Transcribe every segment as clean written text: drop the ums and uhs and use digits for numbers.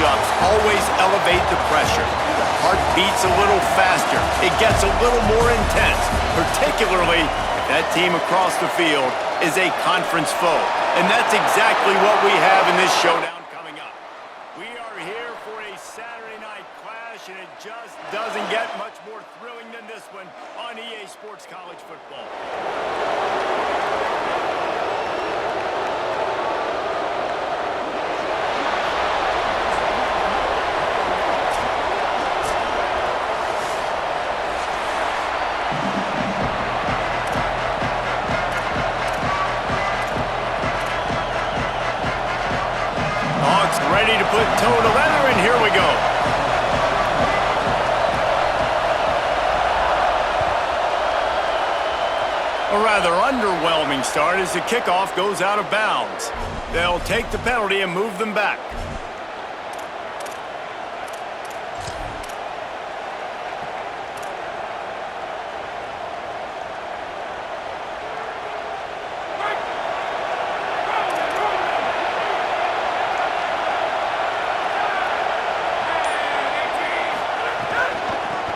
push-ups always elevate the pressure. The heart beats a little faster. It gets a little more intense, particularly if that team across the field is a conference foe. And that's exactly what we have in this showdown coming up. We are here for a Saturday night clash, and it just doesn't get much more thrilling than this one on EA Sports College Football. Ready to put toe to leather, and here we go. A rather underwhelming start as the kickoff goes out of bounds. They'll take the penalty and move them back.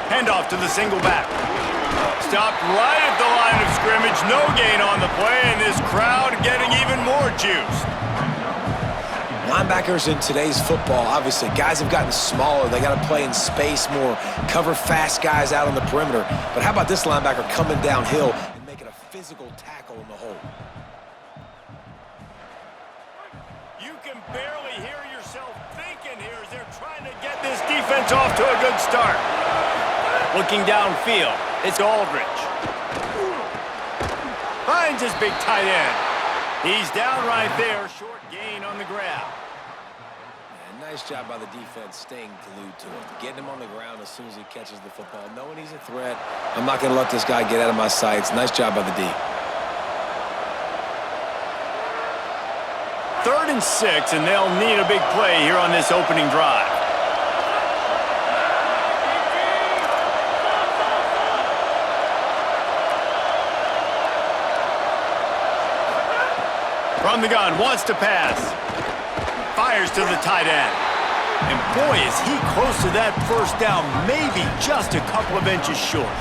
Handoff to the single back. Stopped right at the line of scrimmage. No gain on the play, and this crowd getting even more juiced. Linebackers in today's football, obviously, guys have gotten smaller. They got to play in space more, cover fast guys out on the perimeter. But how about this linebacker coming downhill and making a physical tackle in the hole? You can barely hear yourself thinking here as they're trying to get this defense off to a good start. Looking downfield, it's Aldridge. Finds his big tight end. He's down right there, short gain on the grab. Yeah, nice job by the defense staying glued to him, getting him on the ground as soon as he catches the football, knowing he's a threat. I'm not going to let this guy get out of my sights. Nice job by the D. 3rd and 6, and they'll need a big play here on this opening drive. From the gun, wants to pass. Fires to the tight end. And boy, is he close to that first down, maybe just a couple of inches short.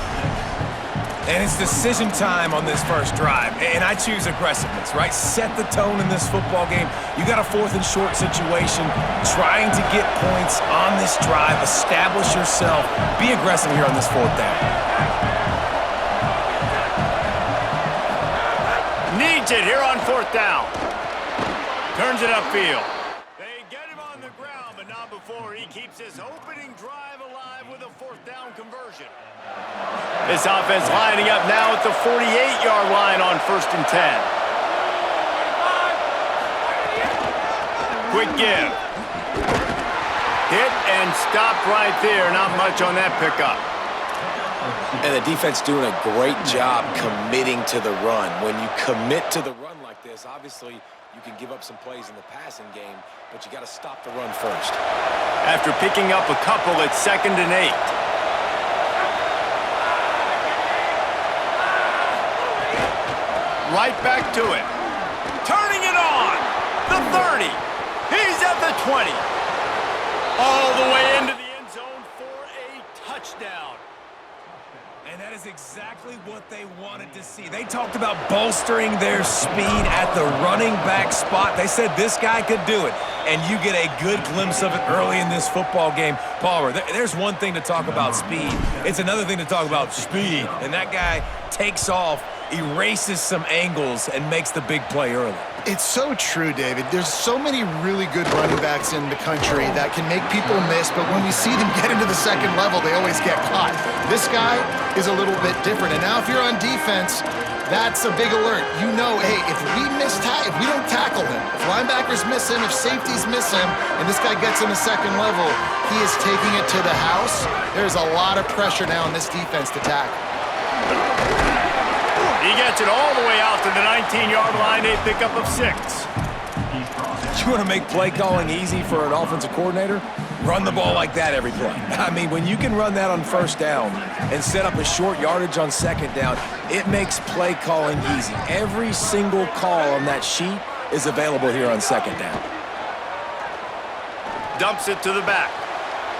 And it's decision time on this first drive. And I choose aggressiveness, right? Set the tone in this football game. You got a 4th and short situation, trying to get points on this drive, establish yourself, be aggressive here on this 4th down. Needs it here on 4th down. Turns it upfield. They get him on the ground, but not before he keeps his opening drive alive with a 4th down conversion. This offense lining up now at the 48-yard line on 1st and 10. Quick give. Hit and stopped right there. Not much on that pickup. And the defense doing a great job committing to the run. When you commit to the run like this, obviously you can give up some plays in the passing game, but you got to stop the run first. After picking up a couple, it's 2nd and 8. Right back to it. Turning it on. The 30. He's at the 20. All the way into the end zone for a touchdown. And that is exactly what they wanted to see. They talked about bolstering their speed at the running back spot. They said this guy could do it. And you get a good glimpse of it early in this football game. Palmer, there's one thing to talk about speed. It's another thing to talk about speed. And that guy takes off, erases some angles, and makes the big play early. It's so true, David. There's so many really good running backs in the country that can make people miss, but when we see them get into the second level, they always get caught. This guy is a little bit different. And now if you're on defense, that's a big alert. You know, hey, if we don't tackle him, if linebackers miss him, if safeties miss him, and this guy gets in the second level, he is taking it to the house. There's a lot of pressure now on this defense to tackle. He gets it all the way out to the 19-yard line, a pickup of 6. You want to make play calling easy for an offensive coordinator? Run the ball like that every play. I mean, when you can run that on 1st down and set up a short yardage on 2nd down, it makes play calling easy. Every single call on that sheet is available here on 2nd down. Dumps it to the back.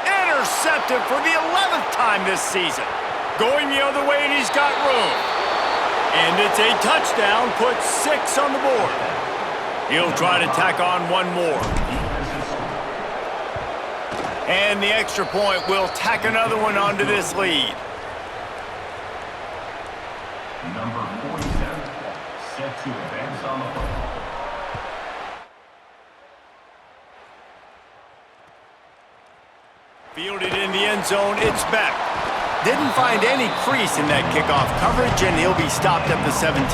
Intercepted for the 11th time this season. Going the other way, and he's got room. And it's a touchdown, puts 6 on the board. He'll try to tack on one more. And the extra point will tack another one onto this lead. Number 47, set to advance on the football. Fielded in the end zone, it's Beck. Didn't find any crease in that kickoff coverage, and he'll be stopped at the 17.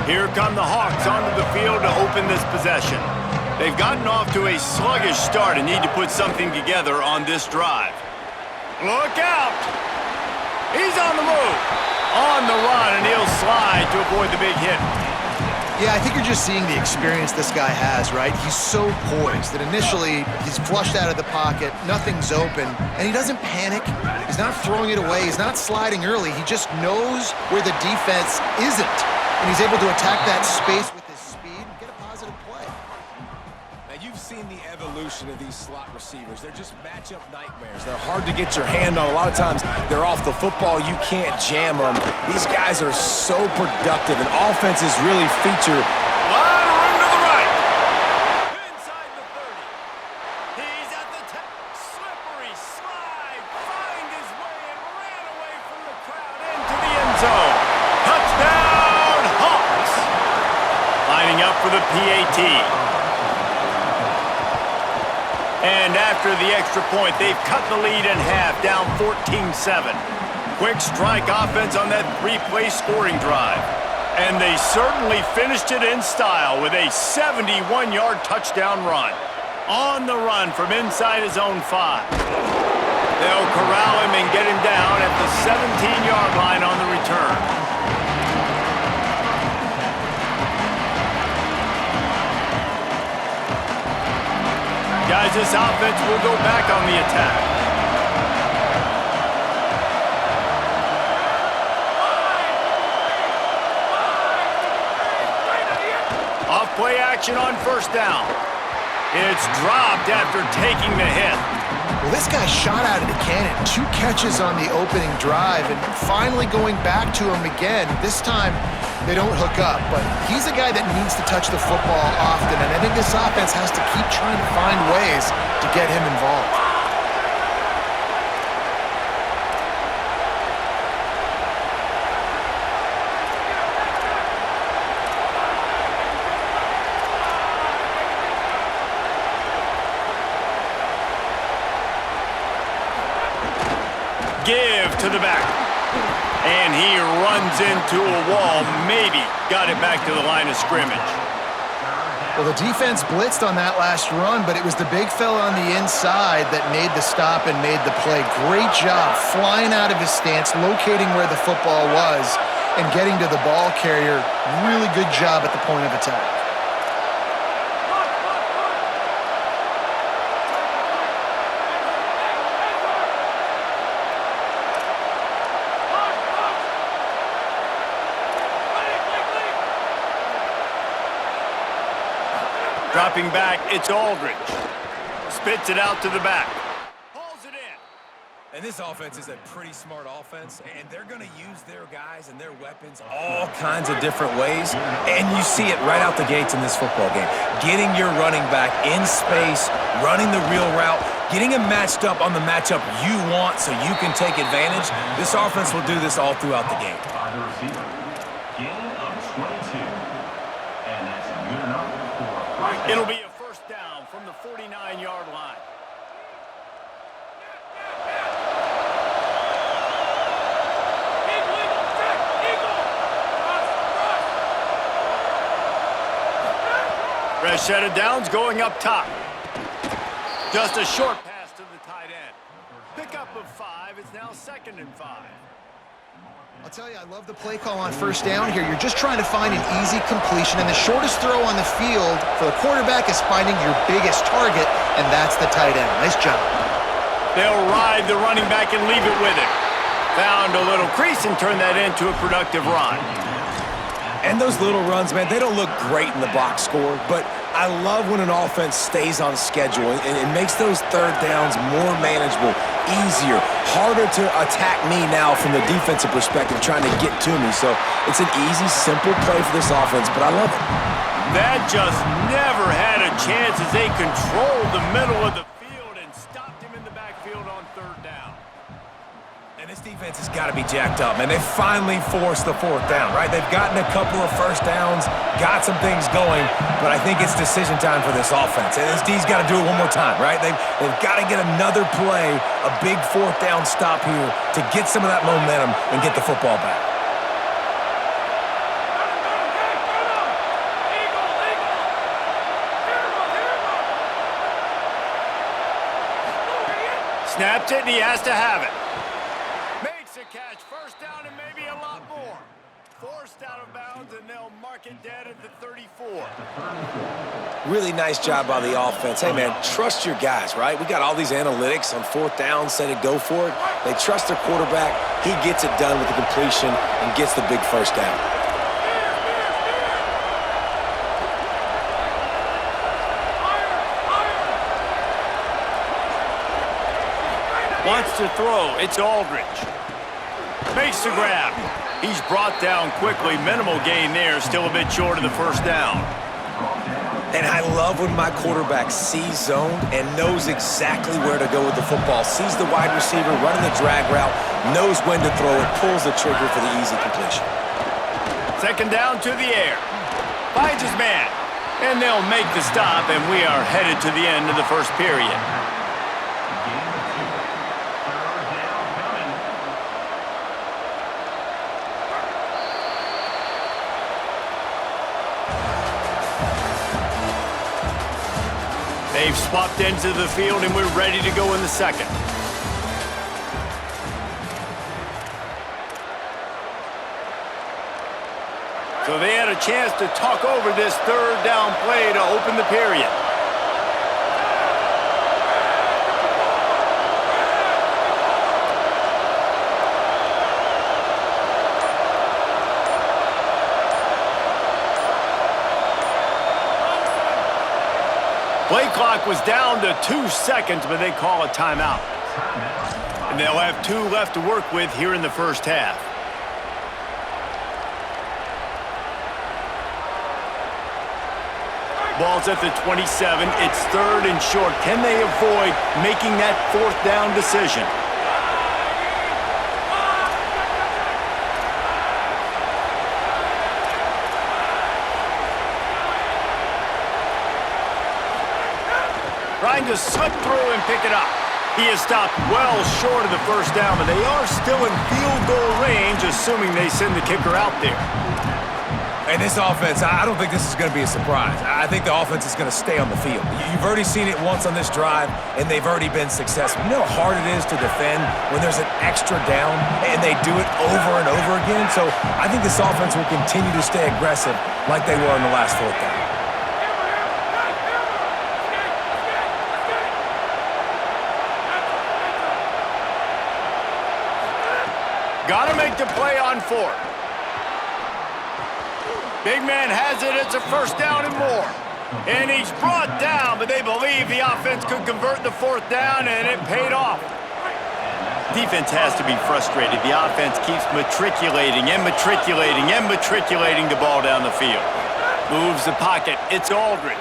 Here come the Hawks onto the field to open this possession. They've gotten off to a sluggish start and need to put something together on this drive. Look out! He's on the move. On the run, and he'll slide to avoid the big hit. Yeah, I think you're just seeing the experience this guy has, right? He's so poised that initially he's flushed out of the pocket, nothing's open, and he doesn't panic. He's not throwing it away. He's not sliding early. He just knows where the defense isn't, and he's able to attack that space with his speed and get a positive play. Now, you've seen the evolution of these slot receivers. They're just matchup nightmares. They're hard to get your hand on. A lot of times, they're off the football. You can't jam them. These guys are so productive, and offenses really feature. A lot of room to the right. Inside the 30. He's at the 10. Slippery slide. Find his way and ran away from the crowd into the end zone. Touchdown, Hawks. Lining up for the PAT. And after the extra point, they've cut the lead in half, down 14-7. Quick strike offense on that 3-play scoring drive. And they certainly finished it in style with a 71-yard touchdown run. On the run from inside his own 5. They'll corral him and get him down at the 17-yard line on the return. Guys, this offense will go back on the attack. Off play action on first down. It's dropped after taking the hit. Well, this guy shot out of the cannon. 2 catches on the opening drive, and finally going back to him again. This time, they don't hook up, but he's a guy that needs to touch the football often, and I think this offense has to keep trying to find ways to get him involved. Give to the back. And he runs into a wall, maybe got it back to the line of scrimmage. Well, the defense blitzed on that last run, but it was the big fella on the inside that made the stop and made the play. Great job flying out of his stance, locating where the football was, and getting to the ball carrier. Really good job at the point of attack. Dropping back, it's Aldridge. Spits it out to the back. Pulls it in. And this offense is a pretty smart offense, and they're going to use their guys and their weapons all kinds of different ways, and you see it right out the gates in this football game. Getting your running back in space, running the real route, getting him matched up on the matchup you want so you can take advantage. This offense will do this all throughout the game. By the receiver. Gain of 22. And that's good enough for a first down. It'll be a first down from the 49-yard line. Fresh set of downs going up top. Just a short pass to the tight end. Pickup of 5. It's now 2nd and 5. I'll tell you, I love the play call on first down here. You're just trying to find an easy completion, and the shortest throw on the field for the quarterback is finding your biggest target, and that's the tight end. Nice job. They'll ride the running back and leave it with him. Found a little crease and turned that into a productive run. And those little runs, man, they don't look great in the box score, but I love when an offense stays on schedule and it makes those third downs more manageable, easier, harder to attack me now from the defensive perspective trying to get to me. So it's an easy, simple play for this offense, but I love it. That just never had a chance as they controlled the middle of the field and stopped him in the backfield on third down. And this defense has got to be jacked up, man. They finally forced the fourth down, right? They've gotten a couple of first downs, got some things going, but I think it's decision time for this offense. And this D's got to do it one more time, right? They've got to get another play, a big fourth down stop here to get some of that momentum and get the football back. Snaps it, and he has to have it. Makes a catch, first down, and maybe a lot more. Forced out of bounds, and they'll mark it dead at the 34. Really nice job by the offense. Hey, man, trust your guys, right? We got all these analytics on fourth down, said it, go for it. They trust their quarterback. He gets it done with the completion and gets the big first down. Wants to throw. It's Aldridge. Makes the grab. He's brought down quickly. Minimal gain there. Still a bit short of the first down. And I love when my quarterback sees zone and knows exactly where to go with the football. Sees the wide receiver running the drag route, knows when to throw it, pulls the trigger for the easy completion. Second down to the air. Finds his man. And they'll make the stop, and we are headed to the end of the first period. They've swapped into the field, and we're ready to go in the second. So they had a chance to talk over this third down play to open the period. Play clock was down to 2 seconds, but they call a timeout. And they'll have 2 left to work with here in the first half. Ball's at the 27. It's third and short. Can they avoid making that fourth down decision? Trying to slip through and pick it up. He is stopped well short of the first down, but they are still in field goal range, assuming they send the kicker out there. And this offense, I don't think this is going to be a surprise. I think the offense is going to stay on the field. You've already seen it once on this drive, and they've already been successful. You know how hard it is to defend when there's an extra down, and they do it over and over again? So I think this offense will continue to stay aggressive like they were in the last fourth down. Got to make the play on fourth. Big man has it. It's a first down and more. And he's brought down, but they believe the offense could convert the fourth down, and it paid off. Defense has to be frustrated. The offense keeps matriculating and matriculating and matriculating the ball down the field. Moves the pocket. It's Aldridge.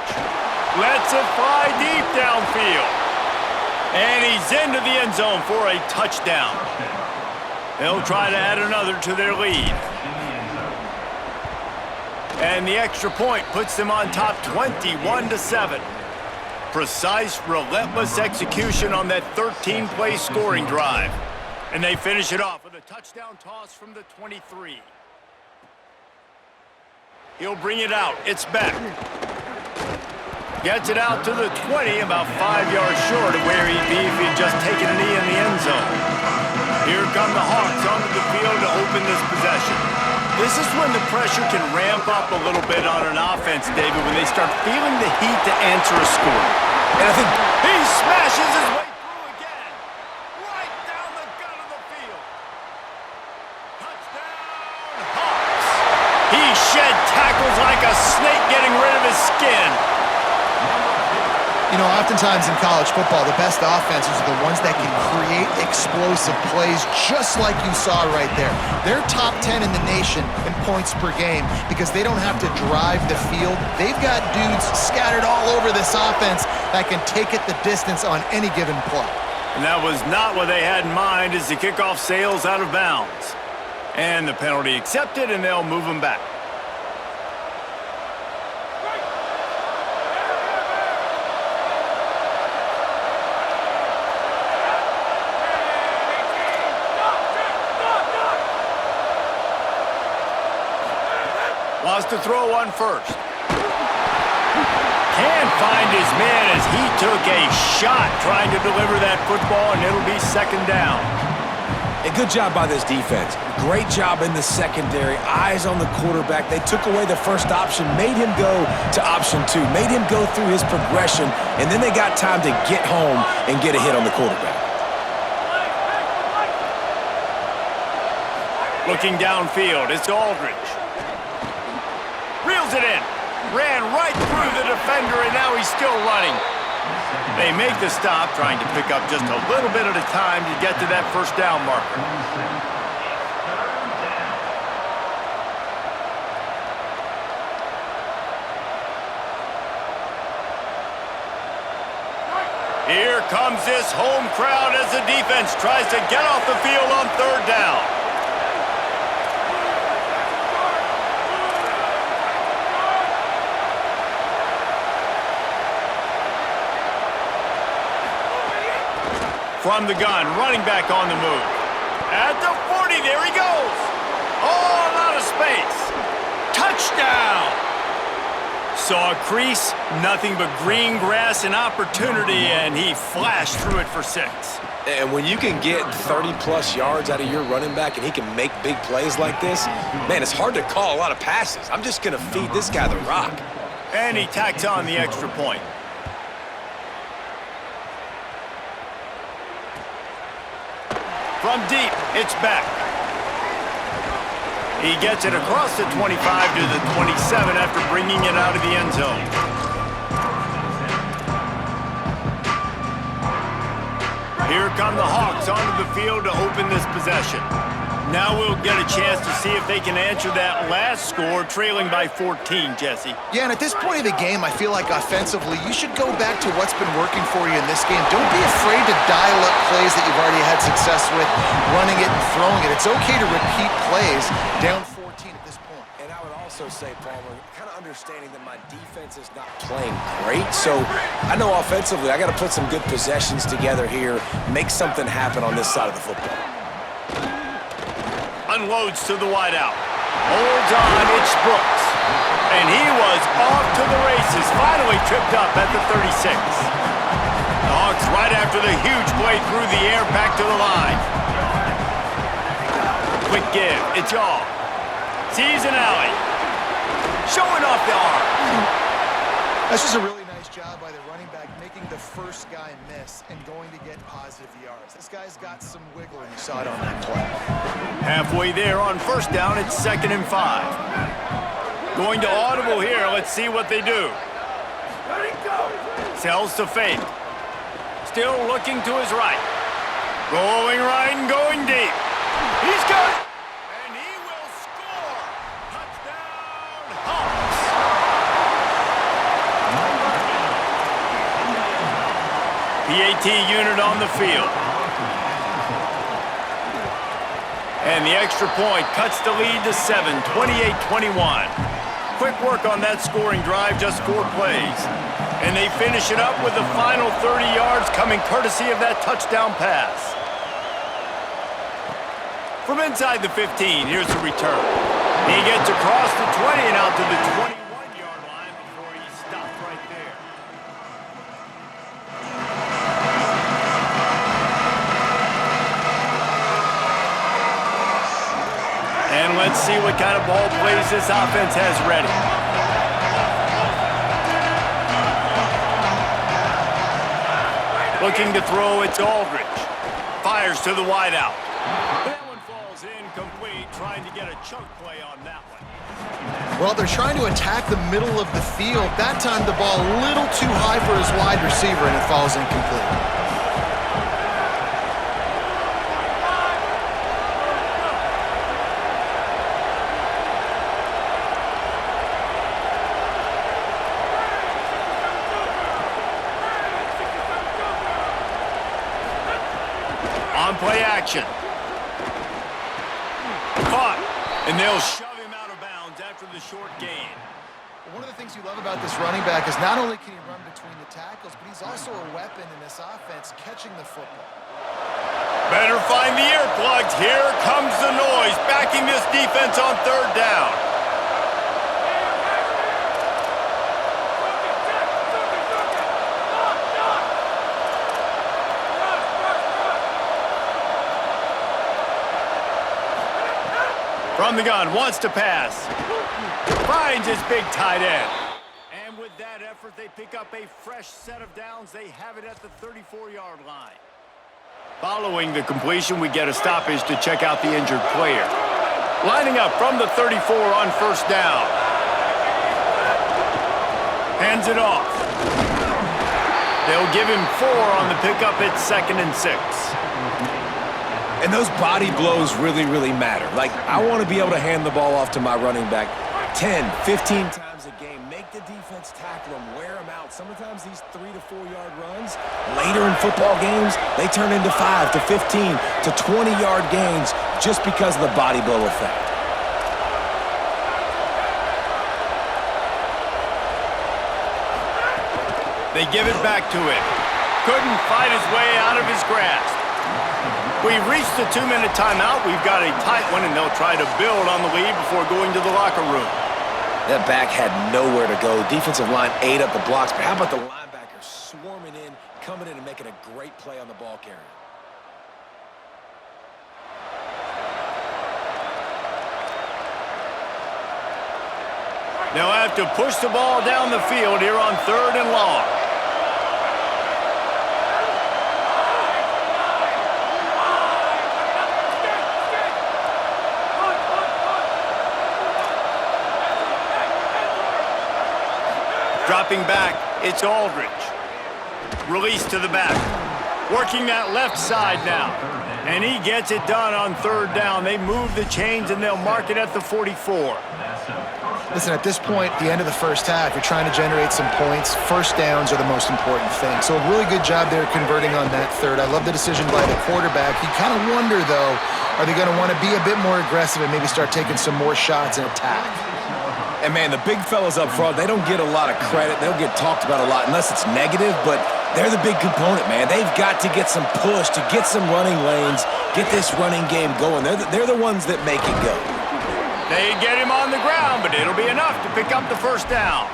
Lets it fly deep downfield. And he's into the end zone for a touchdown. They'll try to add another to their lead. And the extra point puts them on top 21-7. Precise, relentless execution on that 13-play scoring drive. And they finish it off with a touchdown toss from the 23. He'll bring it out. It's Beck. Gets it out to the 20, about 5 yards short of where he'd be if he'd just taken a knee in the end zone. Here come the Hawks onto the field to open this possession. This is when the pressure can ramp up a little bit on an offense, David, when they start feeling the heat to answer a score. And I think he smashes his way through again. Right down the gut of the field. Touchdown, Hawks. He shed tackles like a snake getting rid of his skin. You know, oftentimes in college football, the best offenses are the ones that can create explosive plays just like you saw right there. They're top 10 in the nation in points per game because they don't have to drive the field. They've got dudes scattered all over this offense that can take it the distance on any given play. And that was not what they had in mind as the kickoff sails out of bounds. And the penalty accepted, and they'll move him back. Wants to throw one first. Can't find his man as he took a shot trying to deliver that football, and it'll be second down. A good job by this defense. Great job in the secondary. Eyes on the quarterback. They took away the first option, made him go to option 2, made him go through his progression, and then they got time to get home and get a hit on the quarterback. Looking downfield, it's Aldridge. Reels it in. Ran right through the defender, and now he's still running. They make the stop, trying to pick up just a little bit at a time to get to that first down marker. Here comes this home crowd as the defense tries to get off the field on third down. From the gun, running back on the move. At the 40, there he goes. All out of space. Touchdown! Saw a crease, nothing but green grass and opportunity, and he flashed through it for 6. And when you can get 30-plus yards out of your running back and he can make big plays like this, man, it's hard to call a lot of passes. I'm just going to feed this guy the rock. And he tacks on the extra point. From deep, it's back. He gets it across the 25 to the 27 after bringing it out of the end zone. Here come the Hawks onto the field to open this possession. Now we'll get a chance to see if they can answer that last score, trailing by 14, Jesse. Yeah, and at this point of the game, I feel like offensively, you should go back to what's been working for you in this game. Don't be afraid to dial up plays that you've already had success with, running it and throwing it. It's okay to repeat plays down 14 at this point. And I would also say, Palmer, kind of understanding that my defense is not playing great, so I know offensively I got to put some good possessions together here, make something happen on this side of the football. Unloads to the wideout. Holds on, it's Brooks. And he was off to the races, finally tripped up at the 36. The Hawks right after the huge play through the air back to the line. Quick give, it's all. Sees an alley. Showing off the arm. That's just a really nice job by the running back, making the first guy miss and going to get positive yards. This guy's got some wiggle, and you saw it on that play. Halfway there on first down, it's 2nd and 5. Going to audible here, let's see what they do. Sells to fake. Still looking to his right. Rolling right and going deep. He's got it! And he will score! Touchdown, Hawks! PAT unit on the field. And the extra point cuts the lead to 7, 28-21. Quick work on that scoring drive, just 4 plays. And they finish it up with the final 30 yards coming courtesy of that touchdown pass. From inside the 15, here's the return. He gets across the 20 and out to the 21-yard line before he stopped right there. And let's see what kind of ball plays this offense has ready. Looking to throw, it's Aldridge. Fires to the wideout. That one falls incomplete, trying to get a chunk play on that one. Well, they're trying to attack the middle of the field. That time the ball a little too high for his wide receiver, and it falls incomplete. On play action. Caught. And they'll shove him out of bounds after the short gain. One of the things you love about this running back is not only can he run between the tackles, but he's also a weapon in this offense, catching the football. Better find the earplugs. Here comes the noise, backing this defense on third down. From the gun, wants to pass. Finds his big tight end. And with that effort, they pick up a fresh set of downs. They have it at the 34-yard line. Following the completion, we get a stoppage to check out the injured player. Lining up from the 34 on first down. Hands it off. They'll give him 4 on the pickup at 2nd and 6. And those body blows really, really matter. Like, I want to be able to hand the ball off to my running back 10, 15 times a game. Make the defense tackle them, wear them out. Sometimes these 3 to 4 yard runs, later in football games, they turn into 5 to 15 to 20-yard gains just because of the body blow effect. They give it back to him. Couldn't fight his way out of his grasp. We reached the 2-minute timeout. We've got a tight one, and they'll try to build on the lead before going to the locker room. That back had nowhere to go. Defensive line ate up the blocks, but how about the linebackers swarming in, coming in and making a great play on the ball carrier? They'll have to push the ball down the field here on 3rd and long. Dropping back, it's Aldridge. Release to the back. Working that left side now. And he gets it done on 3rd down. They move the chains, and they'll mark it at the 44. Listen, at this point, the end of the first half, you're trying to generate some points. First downs are the most important thing. So a really good job there converting on that third. I love the decision by the quarterback. You kind of wonder, though, are they going to want to be a bit more aggressive and maybe start taking some more shots and attack? And, man, the big fellas up front, they don't get a lot of credit. They don't get talked about a lot unless it's negative, but they're the big component, man. They've got to get some push, to get some running lanes, get this running game going. They're the ones that make it go. They get him on the ground, but it'll be enough to pick up the first down.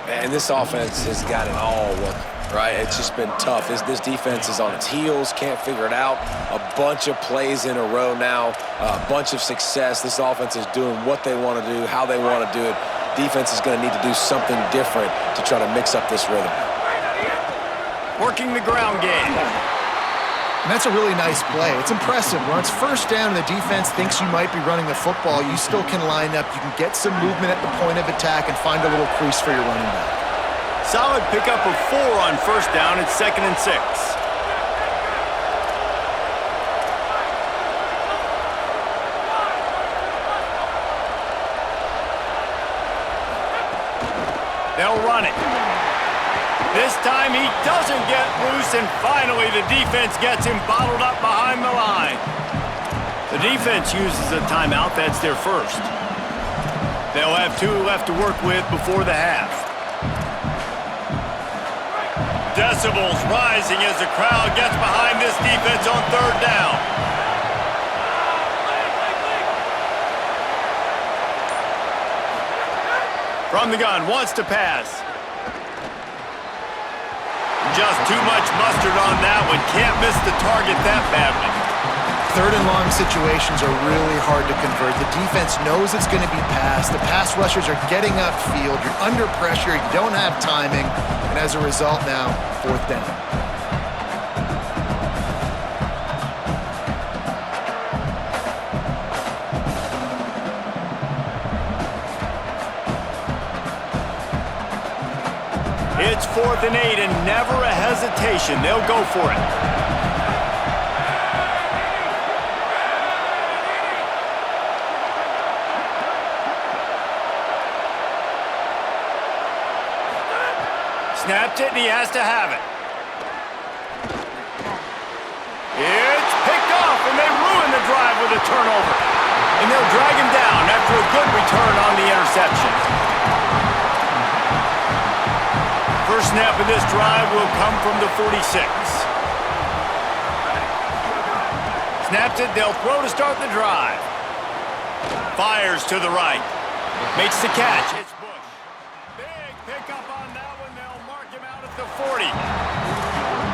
Man, this offense has got it all working, right? It's just been tough. This defense is on its heels, can't figure it out. A bunch of plays in a row now, a bunch of success. This offense is doing what they want to do, how they want to do it. Defense is going to need to do something different to try to mix up this rhythm. Working the ground game. And that's a really nice play. It's impressive. When it's first down and the defense thinks you might be running the football, you still can line up. You can get some movement at the point of attack and find a little crease for your running back. Solid pickup of 4 on first down at 2nd and 6. They'll run it. This time he doesn't get loose, and finally the defense gets him bottled up behind the line. The defense uses a timeout. That's their first. They'll have 2 left to work with before the half. Decibels rising as the crowd gets behind this defense on 3rd down. From the gun, wants to pass. Just too much mustard on that one. Can't miss the target that badly. 3rd and long situations are really hard to convert. The defense knows it's going to be passed. The pass rushers are getting upfield. You're under pressure. You don't have timing. And as a result now, 4th down. 4th and 8, and never a hesitation. They'll go for it. Snapped it, and he has to have it. It's picked off, and they ruin the drive with a turnover. And they'll drag him down after a good return on the interception. First snap of this drive will come from the 46. Snaps it, they'll throw to start the drive. Fires to the right. Makes the catch. It's Bush. Big pickup on that one. They'll mark him out at the 40.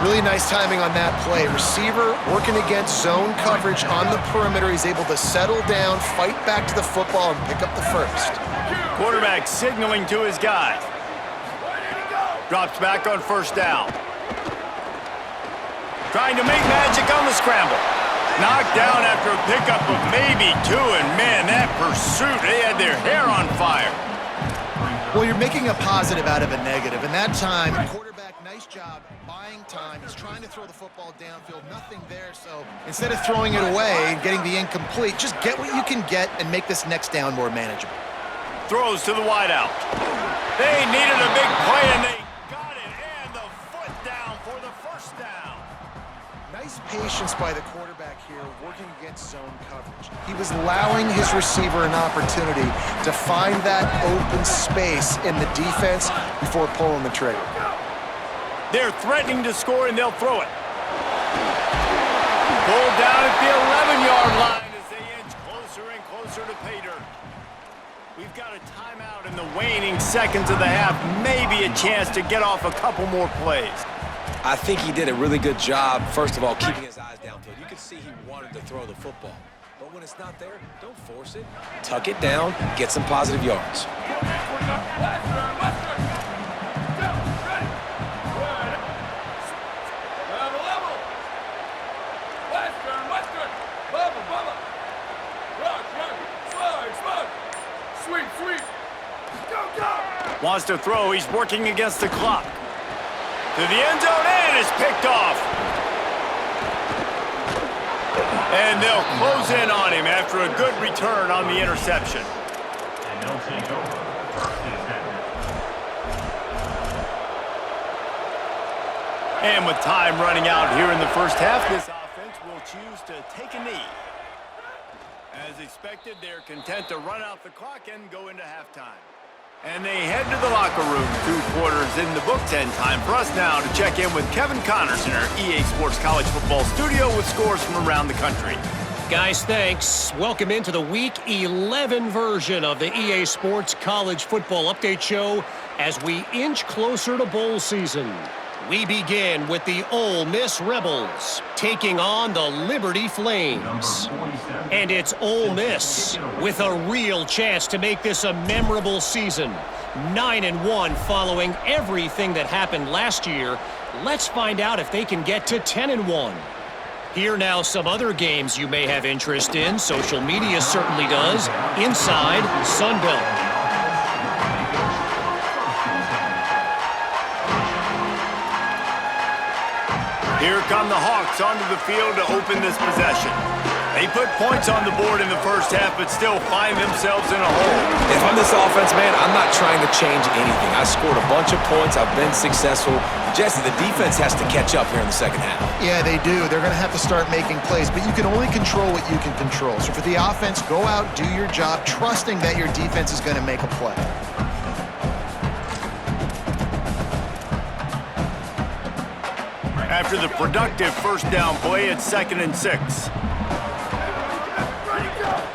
Really nice timing on that play. Receiver working against zone coverage on the perimeter. He's able to settle down, fight back to the football, and pick up the first. Quarterback signaling to his guy. Drops back on first down. Trying to make magic on the scramble. Knocked down after a pickup of maybe 2, and man, that pursuit, they had their hair on fire. Well, you're making a positive out of a negative, and that time, quarterback, nice job buying time. He's trying to throw the football downfield, nothing there, so instead of throwing it away and getting the incomplete, just get what you can get and make this next down more manageable. Throws to the wideout. They needed a big play, and they got it, and the foot down for the first down. Nice patience by the quarterback here, working against zone coverage. He was allowing his receiver an opportunity to find that open space in the defense before pulling the trigger. They're threatening to score, and they'll throw it. Pulled down at the 11-yard line as they inch closer and closer to pay dirt. We've got a timeout in the waning seconds of the half. Maybe a chance to get off a couple more plays. I think he did a really good job, first of all, keeping his eyes downfield. You could see he wanted to throw the football. But when it's not there, don't force it. Tuck it down, get some positive yards. Wants to throw. He's working against the clock. To the end zone, and it's picked off. And they'll close in on him after a good return on the interception. And they'll take over. First and 10. And with time running out here in the first half, this offense will choose to take a knee. As expected, they're content to run out the clock and go into halftime. And they head to the locker room. 2 quarters in the books, and time for us now to check in with Kevin Connors in our EA Sports College Football studio with scores from around the country. Guys, thanks. Welcome into the Week 11 version of the EA Sports College Football Update Show as we inch closer to bowl season. We begin with the Ole Miss Rebels taking on the Liberty Flames. And it's Ole Miss with a real chance to make this a memorable season. 9-1 following everything that happened last year. Let's find out if they can get to 10-1. Here now some other games you may have interest in. Social media certainly does. Inside Sunbelt. Here come the Hawks onto the field to open this possession. They put points on the board in the first half, but still find themselves in a hole. If I'm this offense, man, I'm not trying to change anything. I scored a bunch of points. I've been successful. Jesse, the defense has to catch up here in the second half. Yeah, they do. They're going to have to start making plays, but you can only control what you can control. So for the offense, go out, do your job, trusting that your defense is going to make a play. After the productive first down play, it's 2nd and 6.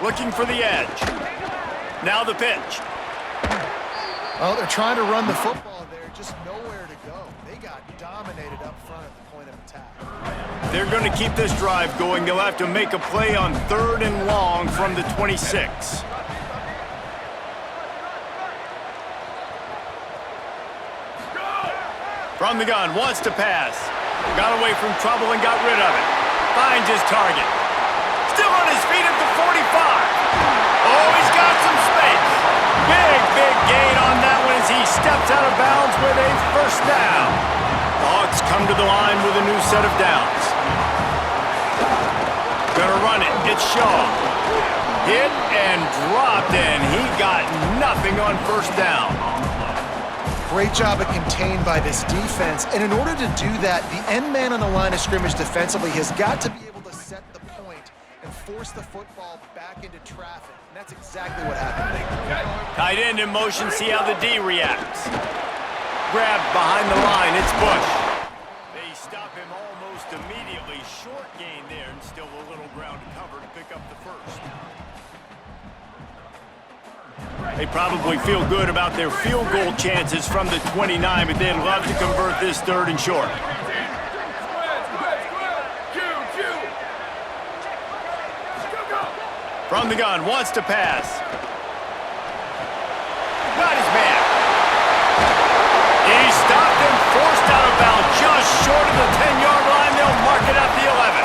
Looking for the edge. Now the pitch. Oh, they're trying to run the football there, just nowhere to go. They got dominated up front at the point of attack. They're going to keep this drive going. They'll have to make a play on 3rd and long from the 26. From the gun, wants to pass. Got away from trouble and got rid of it. Finds his target. Still on his feet at the 45. Oh, he's got some space. Big gain on that one. as he steps out of bounds with a first down. The Hawks come to the line with a new set of downs. Gonna run it. It's Shaw. Hit and dropped, and he got nothing on first down. Great job of contained by this defense. And in order to do that, the end man on the line of scrimmage defensively has got to be able to set the point and force the football back into traffic. And that's exactly what happened. Tight end in motion, see how the D reacts. Grabbed behind the line, it's Bush. They stop him almost immediately. Short gain there, and still a little ground to cover to pick up the first. They probably feel good about their field goal chances from the 29, but they'd love to convert this third and short. From the gun, wants to pass. Got his man. He stopped and forced out of bounds just short of the 10-yard line. They'll mark it at the 11.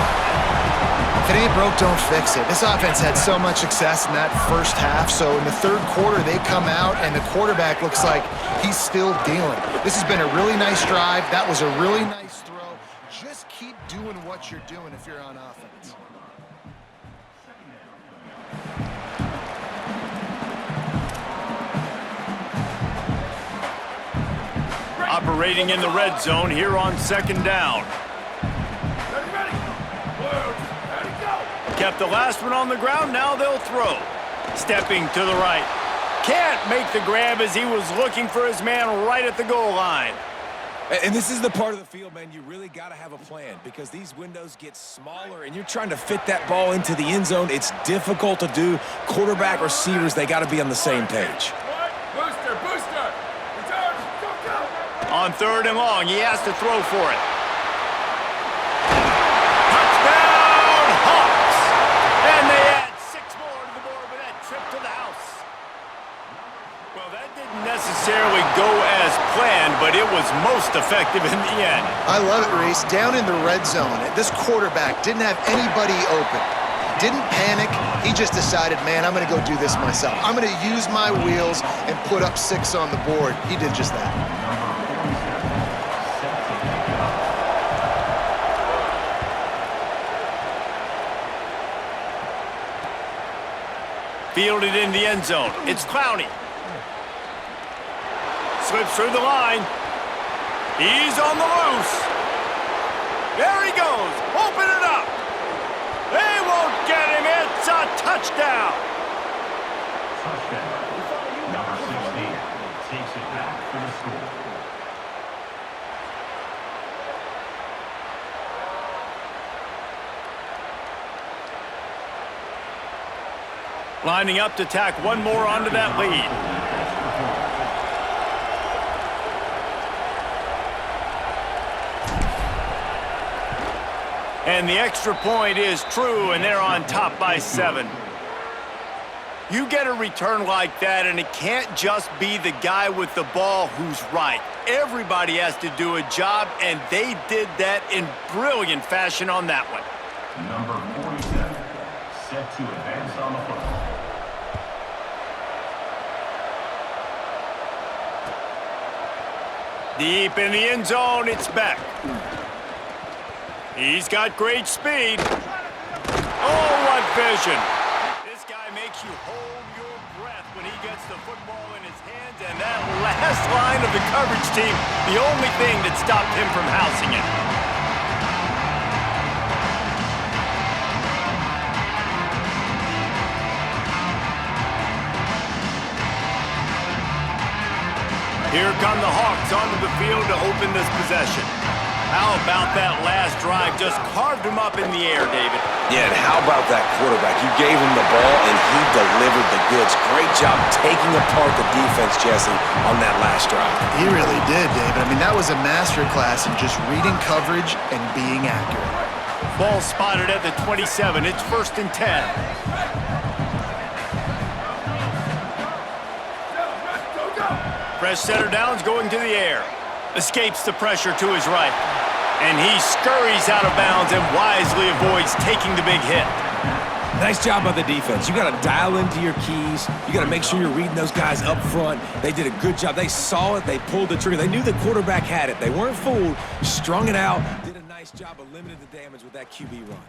If it ain't broke, don't fix it. This offense had so much success in that first half, so in the third quarter, they come out, and the quarterback looks like he's still dealing. This has been a really nice drive. That was a really nice throw. Just keep doing what you're doing if you're on offense. Operating in the red zone here on second down. Kept the last one on the ground, now they'll throw. Stepping to the right. Can't make the grab as he was looking for his man right at the goal line. And this is the part of the field, man, you really got to have a plan because these windows get smaller and you're trying to fit that ball into the end zone. It's difficult to do. Quarterback, receivers, they got to be on the same page. Booster! Return! Go! On third and long, he has to throw for it. And they add 6 more to the board with that trip to the house. Well, that didn't necessarily go as planned, but it was most effective in the end. I love it, Reese. Down in the red zone, this quarterback didn't have anybody open. Didn't panic. He just decided, man, I'm going to go do this myself. I'm going to use my wheels and put up 6 on the board. He did just that. Fielded in the end zone. It's Clowney. Slips through the line. He's on the loose. There he goes. Open it up. They won't get him. It's a touchdown. Touchdown. Number 16 takes it back for the score. Lining up to tack one more onto that lead. And the extra point is true, and they're on top by 7. You get a return like that, and it can't just be the guy with the ball who's right. Everybody has to do a job, and they did that in brilliant fashion on that one. Number 47, set to advance on the football. Deep in the end zone, it's Beck. He's got great speed. Oh, what vision. This guy makes you hold your breath when he gets the football in his hands, and that last line of the coverage team, the only thing that stopped him from housing it. Here come the Hawks onto the field to open this possession. How about that last drive? Just carved him up in the air, David. Yeah, and how about that quarterback? You gave him the ball, and he delivered the goods. Great job taking apart the defense, Jesse, on that last drive. He really did, David. I mean, that was a masterclass in just reading coverage and being accurate. Ball spotted at the 27. It's 1st and 10. Fresh setter downs going to the air. Escapes the pressure to his right. And he scurries out of bounds and wisely avoids taking the big hit. Nice job by the defense. You got to dial into your keys. You got to make sure you're reading those guys up front. They did a good job. They saw it. They pulled the trigger. They knew the quarterback had it. They weren't fooled. Strung it out. Did a nice job of limiting the damage with that QB run.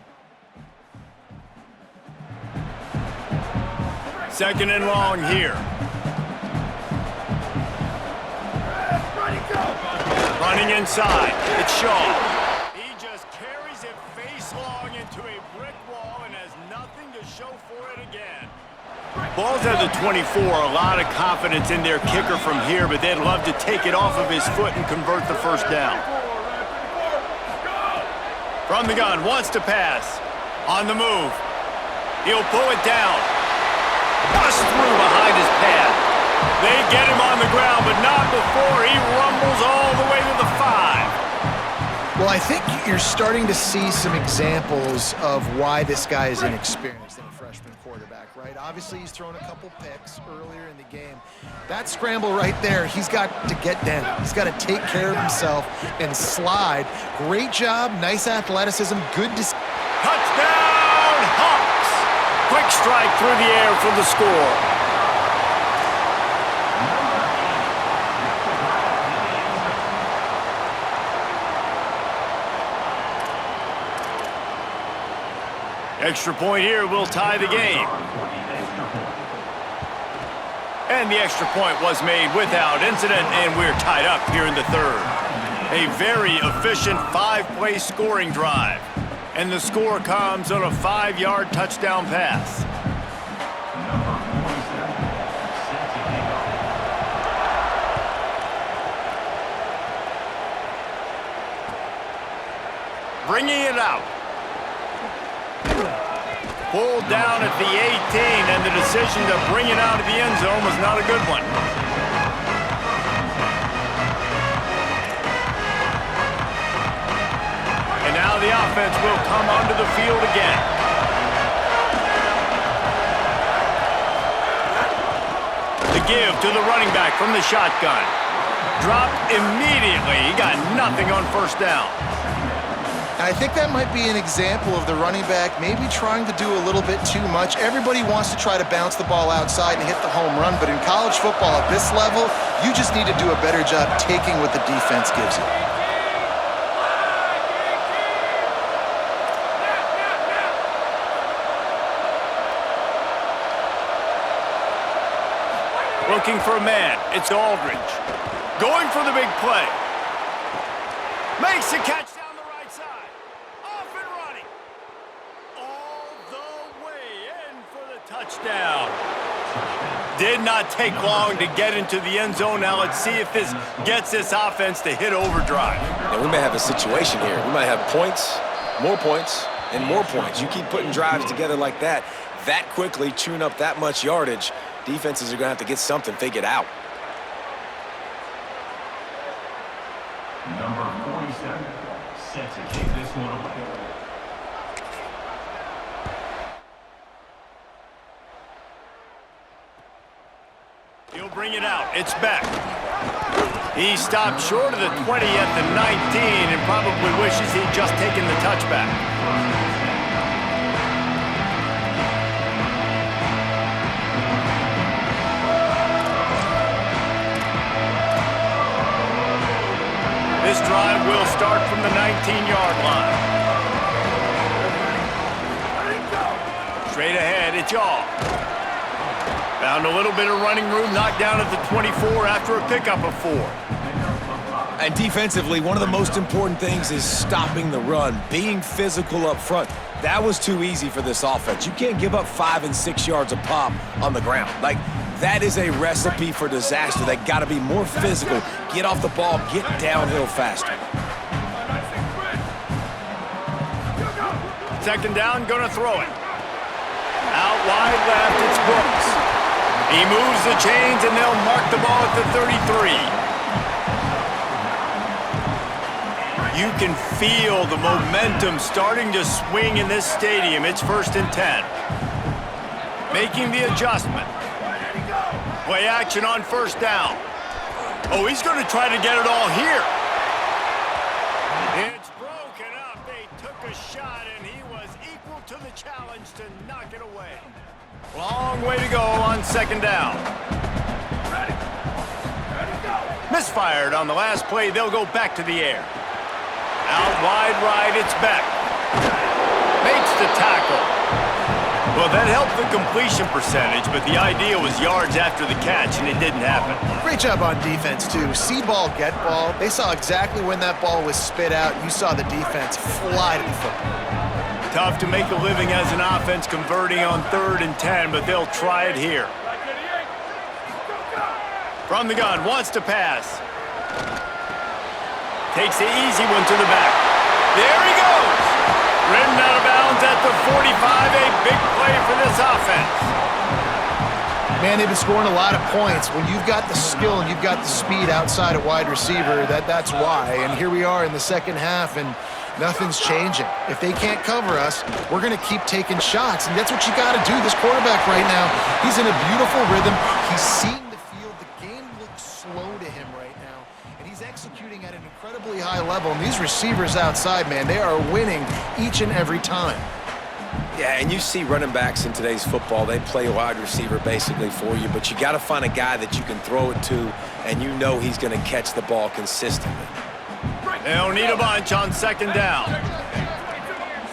Second and long here. Running inside. It's Shaw. He just carries it face long into a brick wall and has nothing to show for it again. Ball's at the 24. A lot of confidence in their kicker from here, but they'd love to take it off of his foot and convert the first down. From the gun, wants to pass. On the move. He'll pull it down. Bust through behind his pad. They get him on the ground, but not before he rumbles all the way to the 5. Well, I think you're starting to see some examples of why this guy is inexperienced in a freshman quarterback, right? Obviously, he's thrown a couple picks earlier in the game. That scramble right there, he's got to get down. He's got to take care of himself and slide. Great job, nice athleticism, good to see. Touchdown, Hawks! Quick strike through the air for the score. Extra point here will tie the game. And the extra point was made without incident, and we're tied up here in the third. A very efficient 5-play scoring drive. And the score comes on a 5-yard touchdown pass. Bringing it out. Pulled down at the 18, and the decision to bring it out of the end zone was not a good one. And now the offense will come onto the field again. The give to the running back from the shotgun. Dropped immediately. He got nothing on first down. I think that might be an example of the running back maybe trying to do a little bit too much. Everybody wants to try to bounce the ball outside and hit the home run, but in college football at this level, you just need to do a better job taking what the defense gives you. Looking for a man. It's Aldridge. Going for the big play. Makes the catch down the right side. Off and running. All the way in for the touchdown. Did not take long to get into the end zone. Now let's see if this gets this offense to hit overdrive. And we may have a situation here. We might have points, and more points. You keep putting drives together like that quickly, chewing up that much yardage, defenses are going to have to get something figured out. Number 47, set to kick this one away. He'll bring it out. It's Beck. He stopped short of the 20 at the 19 and probably wishes he'd just taken the touchback. This drive will start from the 19-yard line. Straight ahead, it's Yaw. Found a little bit of running room, knocked down at the 24 after a pickup of 4. And defensively, one of the most important things is stopping the run, being physical up front. That was too easy for this offense. You can't give up 5 and 6 yards a pop on the ground. Like, that is a recipe for disaster. They got to be more physical, get off the ball, get downhill faster. Second down, gonna throw it. Out wide left, it's Brooks. He moves the chains and they'll mark the ball at the 33. You can feel the momentum starting to swing in this stadium. It's 1st and 10. Making the adjustment. Play action on first down. Oh, he's going to try to get it all here. It's broken up. They took a shot, and he was equal to the challenge to knock it away. Long way to go on second down. Ready. Ready, go. Misfired on the last play. They'll go back to the air. Out wide right, it's Beck. Makes the tackle. Well, that helped the completion percentage, but the idea was yards after the catch, and it didn't happen. Great job on defense, too. See ball, get ball. They saw exactly when that ball was spit out. You saw the defense fly to the football. Tough to make a living as an offense converting on 3rd and 10, but they'll try it here. From the gun, wants to pass. Takes the easy one to the back. There he goes! Ridden out of bounds at the 45, a big play for this offense. Man, they've been scoring a lot of points. When you've got the skill and you've got the speed outside of wide receiver, that's why. And here we are in the second half, and nothing's changing. If they can't cover us, we're going to keep taking shots, and that's what you got to do. This quarterback right now, he's in a beautiful rhythm. He's seeing the field. The game looks slow to him right now, and he's executing at an incredibly high level. And these receivers outside, man, they are winning each and every time. Yeah, and you see running backs in today's football, they play wide receiver basically for you, but you got to find a guy that you can throw it to, and you know he's going to catch the ball consistently. They'll need a bunch on second down.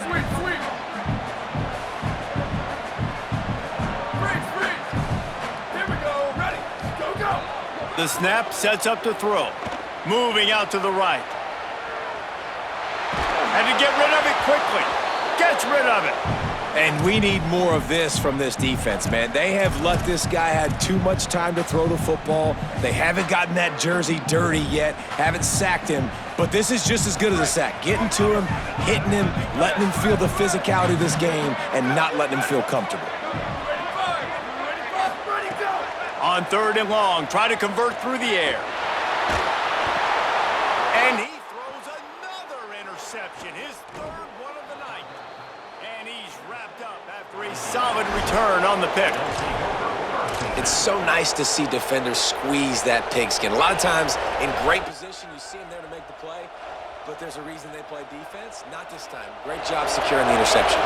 Sweep, sweep. Freeze, freeze. Here we go. Ready. Go, go. The snap sets up to throw. Moving out to the right. And to get rid of it quickly. Gets rid of it. And we need more of this from this defense, man. They have let this guy have too much time to throw the football. They haven't gotten that jersey dirty yet, haven't sacked him, but this is just as good as a sack. Getting to him, hitting him, letting him feel the physicality of this game, and not letting him feel comfortable. Ready, go. On 3rd and long, try to convert through the air. And he throws another interception, his 3rd one of the night. And he's wrapped up after a solid return on the pick. It's so nice to see defenders squeeze that pigskin. A lot of times in great position, you see them there to make the play, but there's a reason they play defense. Not this time. Great job securing the interception.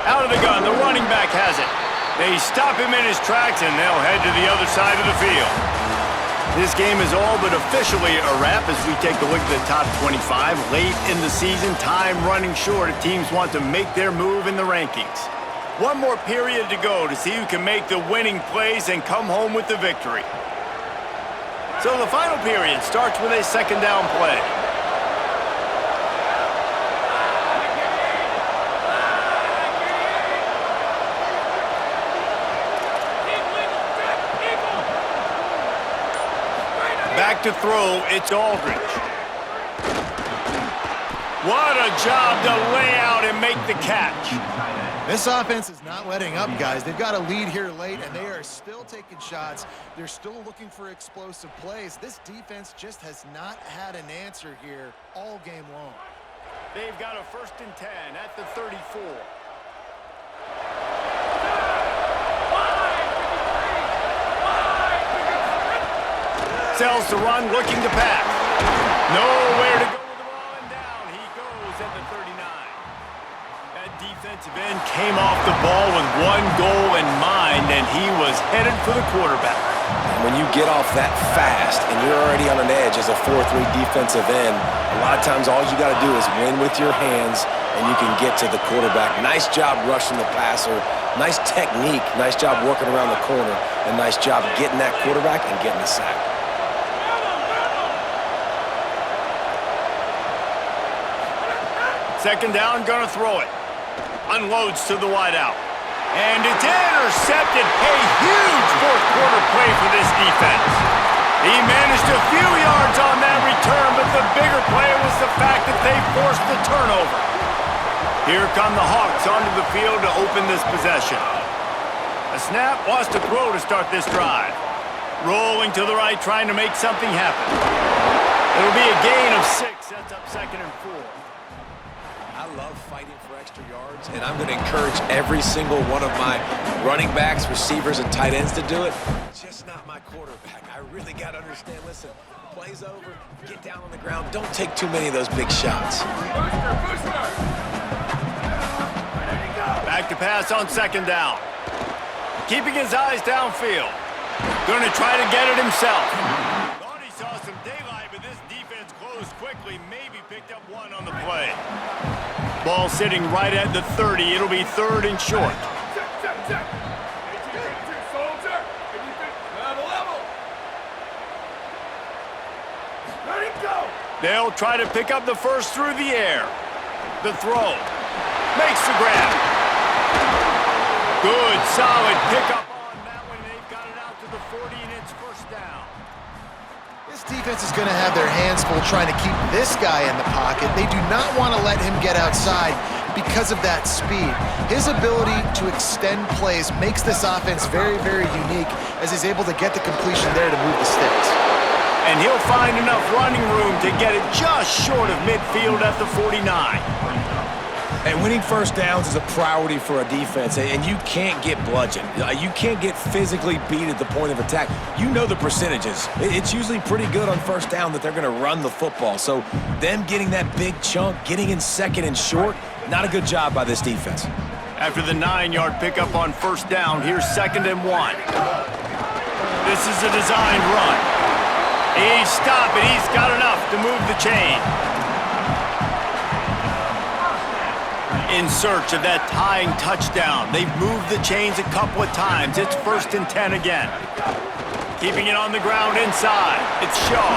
Out of the gun, the running back has it. They stop him in his tracks, and they'll head to the other side of the field. This game is all but officially a wrap as we take a look at the top 25. Late in the season, time running short as teams want to make their move in the rankings. One more period to go to see who can make the winning plays and come home with the victory. So the final period starts with a second down play. Back to throw, it's Aldridge. What a job to lay out and make the catch. This offense is not letting up, guys. They've got a lead here late, and they are still taking shots. They're still looking for explosive plays. This defense just has not had an answer here all game long. They've got a 1st and 10 at the 34. Sells to run, looking to pass. Nowhere to go with the ball, and down he goes at the 39. That defensive end came off the ball with one goal in mind, and he was headed for the quarterback. When you get off that fast and you're already on an edge as a 4-3 defensive end, a lot of times all you got to do is win with your hands, and you can get to the quarterback. Nice job rushing the passer. Nice technique. Nice job working around the corner. And nice job getting that quarterback and getting the sack. Second down, gonna throw it. Unloads to the wideout. And it's intercepted. A huge 4th quarter play for this defense. He managed a few yards on that return, but the bigger play was the fact that they forced the turnover. Here come the Hawks onto the field to open this possession. A snap, wants to throw to start this drive. Rolling to the right, trying to make something happen. It'll be a gain of 6. Sets up 2nd and 4. I love fighting for extra yards, and I'm going to encourage every single one of my running backs, receivers, and tight ends to do it. Just not my quarterback. I really got to understand, listen, Play's over. Get down on the ground. Don't take too many of those big shots. Back to pass on second down. Keeping his eyes downfield. Going to try to get it himself. Thought he saw some daylight, but this defense closed quickly. Maybe picked up one on the play. Ball sitting right at the 30. It'll be third and short. Check. 18-22, soldier. Level. Ready, go. They'll try to pick up the first through the air. The throw. Makes the grab. Good, solid pickup on that one. They've got it out to the 40, and it's first down. This defense is going to have their hands full trying to keep this guy in the pocket. They do not want to let him get outside because of that speed. His ability to extend plays makes this offense very, very unique as he's able to get the completion there to move the sticks. And he'll find enough running room to get it just short of midfield at the 49. And winning first downs is a priority for a defense, and you can't get bludgeoned. You can't get physically beat at the point of attack. You know the percentages. It's usually pretty good on first down that they're going to run the football. So them getting that big chunk, getting in second and short, not a good job by this defense. After the 9-yard pickup on first down, here's second and 1. This is a designed run. He's stopping. He's got enough to move the chain. In search of that tying touchdown. They've moved the chains a couple of times. It's first and 10 again. Keeping it on the ground inside. It's Shaw.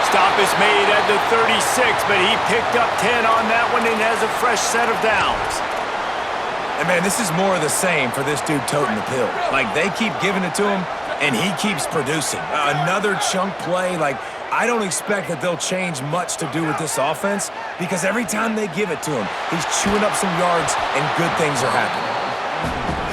Stop is made at the 36, but he picked up 10 on that one and has a fresh set of downs. And, man, this is more of the same for this dude toting the pill. Like, they keep giving it to him, and he keeps producing. Another chunk play, like, I don't expect that they'll change much to do with this offense because every time they give it to him, he's chewing up some yards and good things are happening.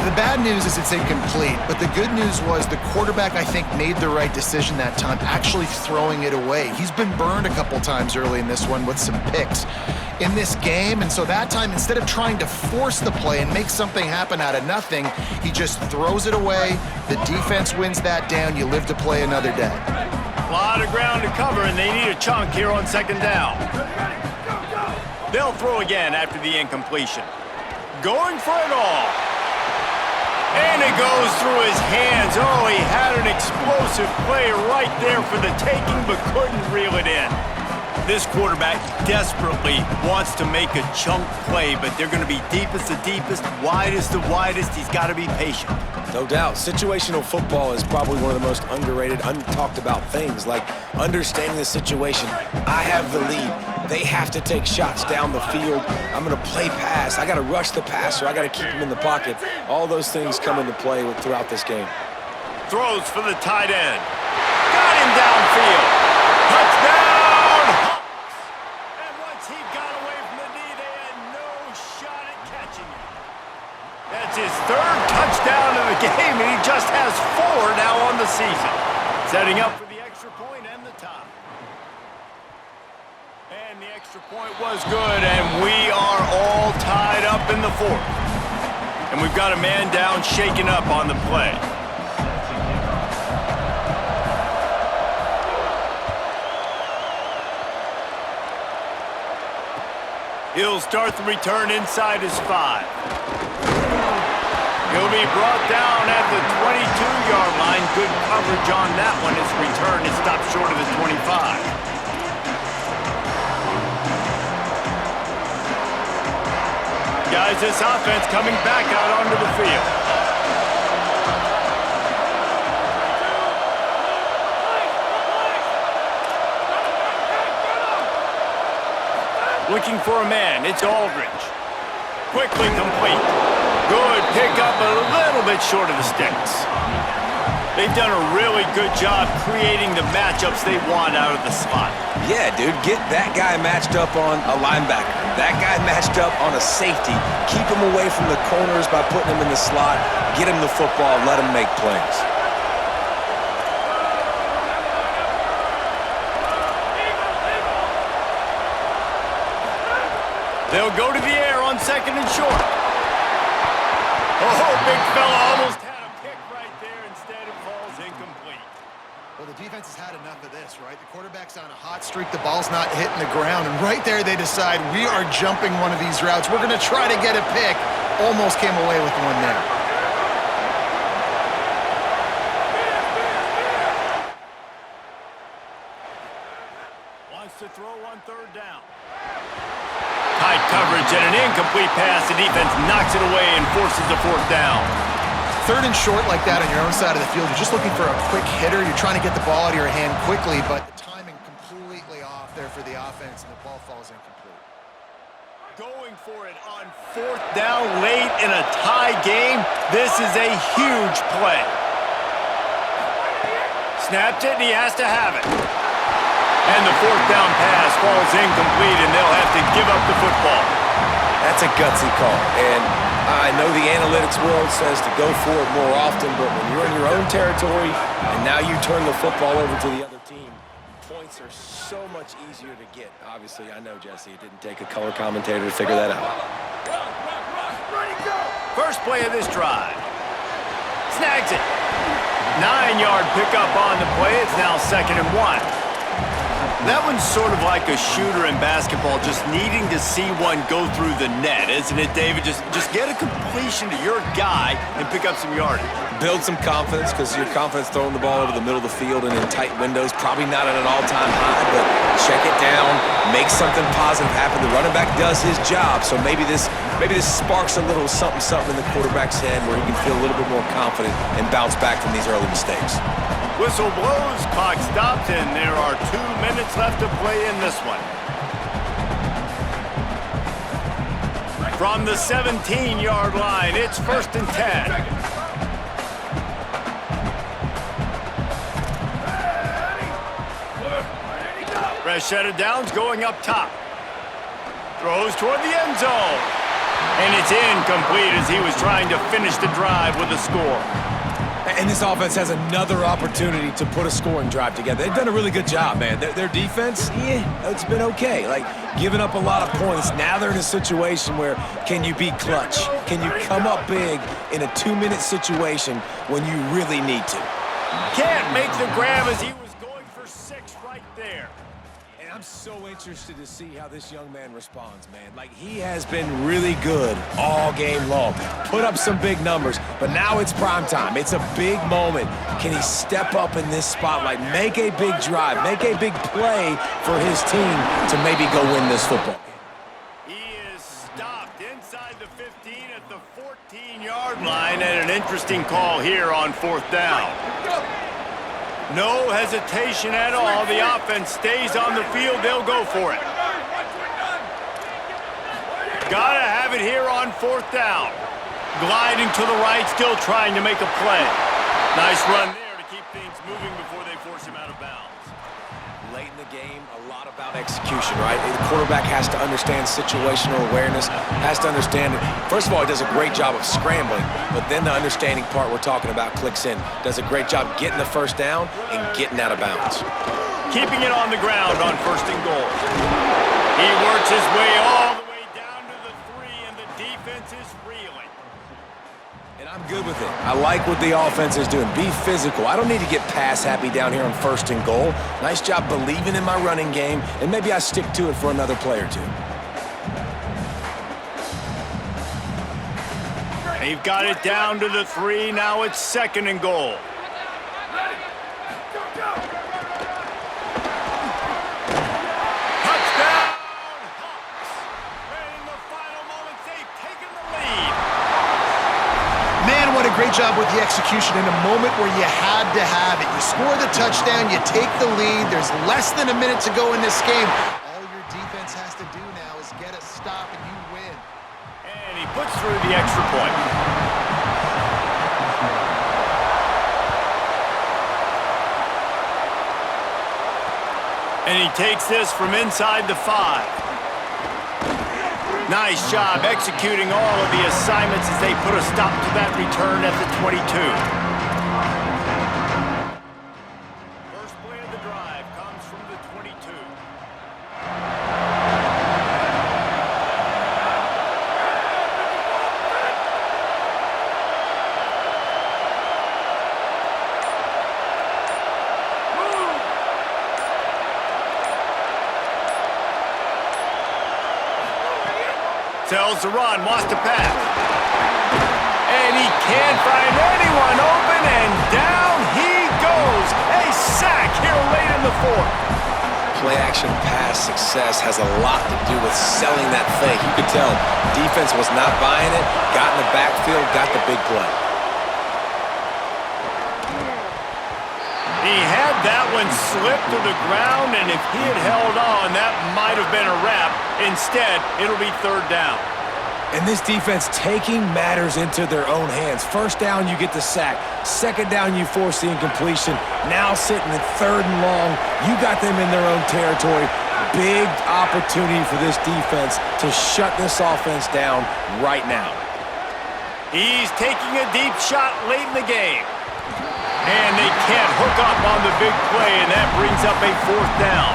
The bad news is it's incomplete, but the good news was the quarterback, I think, made the right decision that time, actually throwing it away. He's been burned a couple times early in this one with some picks in this game, and so that time, instead of trying to force the play and make something happen out of nothing, he just throws it away. The defense wins that down. You live to play another day. A lot of ground to cover, and they need a chunk here on second down. They'll throw again after the incompletion. Going for it all. And it goes through his hands. Oh, he had an explosive play right there for the taking, but couldn't reel it in. This quarterback desperately wants to make a chunk play, but they're going to be deepest the deepest, widest the widest. He's got to be patient. No doubt. Situational football is probably one of the most underrated, untalked about things, like understanding the situation. I have the lead. They have to take shots down the field. I'm going to play pass. I got to rush the passer. I got to keep him in the pocket. All those things come into play throughout this game. Throws for the tight end. Got him downfield. Touchdown! And once he got away from the knee, they had no shot at catching him. That's his third touchdown of the game, and he just has 4 now on the season. Setting up for the extra point and the tie. And the extra point was good, and we are all tied up in the 4th. And we've got a man down, shaken up on the play. He'll start the return inside his 5. He'll be brought down at the 22-yard line. Good coverage on that one. His return is stopped short of the 25. Guys, this offense coming back out onto the field. Looking for a man. It's Aldridge. Quickly complete. Good pickup, a little bit short of the sticks. They've done a really good job creating the matchups they want out of the slot. Yeah, dude, get that guy matched up on a linebacker. That guy matched up on a safety. Keep him away from the corners by putting him in the slot. Get him the football, let him make plays. They'll go to the air on second and short. Oh, big fella almost had a pick right there. Instead, it falls incomplete. Well, the defense has had enough of this, right? The quarterback's on a hot streak. The ball's not hitting the ground. And right there, they decide, we are jumping one of these routes. We're going to try to get a pick. Almost came away with one there. Wants to throw on third down. Tight coverage and an incomplete pass. The defense knocks it away and forces the fourth down. Third and short like that on your own side of the field, you're just looking for a quick hitter. You're trying to get the ball out of your hand quickly, but the timing completely off there for the offense, and the ball falls incomplete. Going for it on fourth down late in a tie game. This is a huge play. Snapped it, and he has to have it. And the fourth down pass falls incomplete, and they'll have to give up the football. That's a gutsy call, and I know the analytics world says to go for it more often, but when you're in your own territory and now you turn the football over to the other team, points are so much easier to get. Obviously, I know, Jesse, it didn't take a color commentator to figure that out. First play of this drive. Snags it. 9-yard pickup on the play. It's now 2nd and 1. That one's sort of like a shooter in basketball, just needing to see one go through the net, isn't it, David? Just get a completion to your guy and pick up some yardage. Build some confidence, because your confidence throwing the ball over the middle of the field and in tight windows, probably not at an all-time high, but check it down, make something positive happen. The running back does his job, so maybe this sparks a little something in the quarterback's head where he can feel a little bit more confident and bounce back from these early mistakes. Whistle blows, clock stops, and there are 2 minutes left to play in this one. From the 17-yard line, it's 1st and 10. Fresh set of downs going up top. Throws toward the end zone. And it's incomplete as he was trying to finish the drive with a score. And this offense has another opportunity to put a scoring drive together. They've done a really good job, man. Their defense, it's been okay. Like, giving up a lot of points. Now they're in a situation where can you be clutch? Can you come up big in a 2-minute situation when you really need to? Can't make the grab as he was going for 6 right there. And I'm so interested to see how this young man responds, man. Like, he has been really good all game long. Put up some big numbers, but now it's prime time. It's a big moment. Can he step up in this spotlight, make a big drive, make a big play for his team to maybe go win this football? He is stopped inside the 15 at the 14-yard line, and an interesting call here on 4th down. No hesitation at all. The offense stays on the field. They'll go for it. Gotta have it here on 4th down. Gliding to the right, still trying to make a play. Nice run there to keep things moving before they force him out of bounds. Late in the game, a lot about execution, right? The quarterback has to understand situational awareness, has to understand it. First of all, he does a great job of scrambling, but then the understanding part we're talking about clicks in. Does a great job getting the first down and getting out of bounds. Keeping it on the ground on 1st and goal. He works his way all the way down to the 3, and the defense is reeling. And I'm good with it. I like what the offense is doing. Be physical. I don't need to get pass happy down here on 1st and goal. Nice job believing in my running game, and maybe I stick to it for another play or two. They've got it down to the 3. Now it's 2nd and goal. Touchdown, Hawks. And in the final moments, they've taken the lead. Man, what a great job with the execution in a moment where you had to have it. You score the touchdown, you take the lead. There's less than a minute to go in this game. All your defense has to do now is get a stop and you win. And he puts through the extra point. And he takes this from inside the 5. Nice job executing all of the assignments as they put a stop to that return at the 22. First play of the drive comes from the 22. Tells the run, wants to pass. And he can't find anyone open, and down he goes. A sack here late in the fourth. Play-action pass success has a lot to do with selling that fake. You could tell defense was not buying it, got in the backfield, got the big play. He had that one slip to the ground, and if he had held on, that might have been a wrap. Instead, it'll be third down. And this defense taking matters into their own hands. First down, you get the sack. Second down, you force the incompletion. Now sitting at third and long, you got them in their own territory. Big opportunity for this defense to shut this offense down right now. He's taking a deep shot late in the game. And they can't hook up on the big play, and that brings up a fourth down.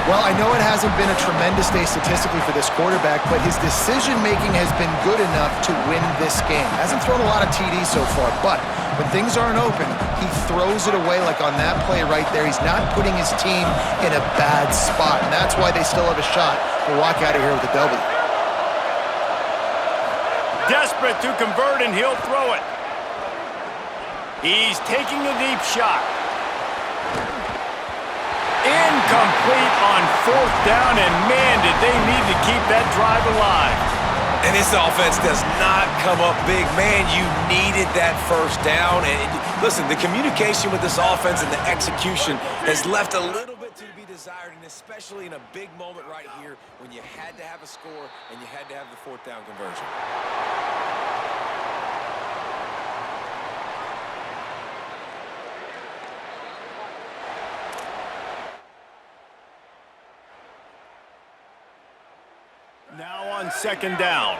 Well, I know it hasn't been a tremendous day statistically for this quarterback, but his decision-making has been good enough to win this game. Hasn't thrown a lot of TDs so far, but when things aren't open, he throws it away like on that play right there. He's not putting his team in a bad spot, and that's why they still have a shot to walk out of here with a W. Desperate to convert, and he'll throw it. He's taking a deep shot. Incomplete on fourth down, and man, did they need to keep that drive alive. And this offense does not come up big. Man, you needed that first down. And listen, the communication with this offense and the execution has left a little bit to be desired, and especially in a big moment right here when you had to have a score and you had to have the fourth down conversion. Now on second down.